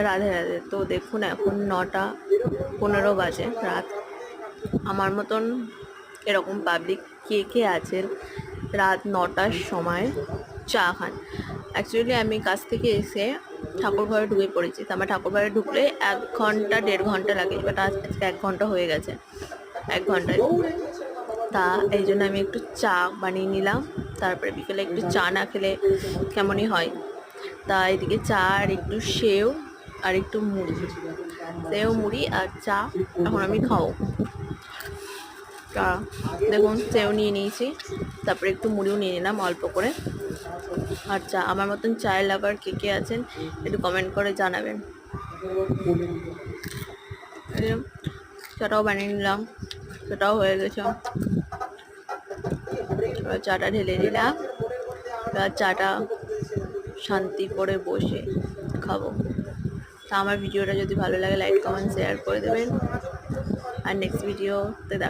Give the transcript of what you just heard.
রাধে রাধে। তো দেখুন এখন 9:15 বাজে রাত। আমার মতন এরকম পাবলিক কে কে আছেন রাত 9টার সময় চা খান? অ্যাকচুয়ালি আমি কাজ থেকে এসে ঠাকুর ঘরে ঢুকে পড়েছি। তো আমার ঠাকুর ঘরে ঢুকলে 1 ঘন্টা 1.5 ঘন্টা লাগে, বাট আজকে 1 ঘন্টা হয়ে গেছে। 1 ঘন্টায় তা এই জন্য আমি একটু চা বানিয়ে নিলাম। তারপরে বিকেলে একটু চা না খেলে কেমনই হয়। তা এদিকে চা আর একটু সেও আর একটু মুড়ি, সেও মুড়ি আর চা এখন আমি খাবো। তা দেখুন সেও নিয়ে নিয়েছি, তারপরে একটু মুড়িও নিয়ে নিলাম অল্প করে। আর চা, আমার মতন চায়ের লাভার কে কে আছেন একটু কমেন্ট করে জানাবেন। এই যে চাটাও বানিয়ে নিলাম, সেটাও হয়ে গেছে। এবার চাটা ঢেলে নিলাম, এবার চাটা শান্তি করে বসে খাবো। তা আমার ভিডিওটা যদি ভালো লাগে লাইক কমেন্ট শেয়ার করে দেবেন, আর নেক্সট ভিডিওতে দেখা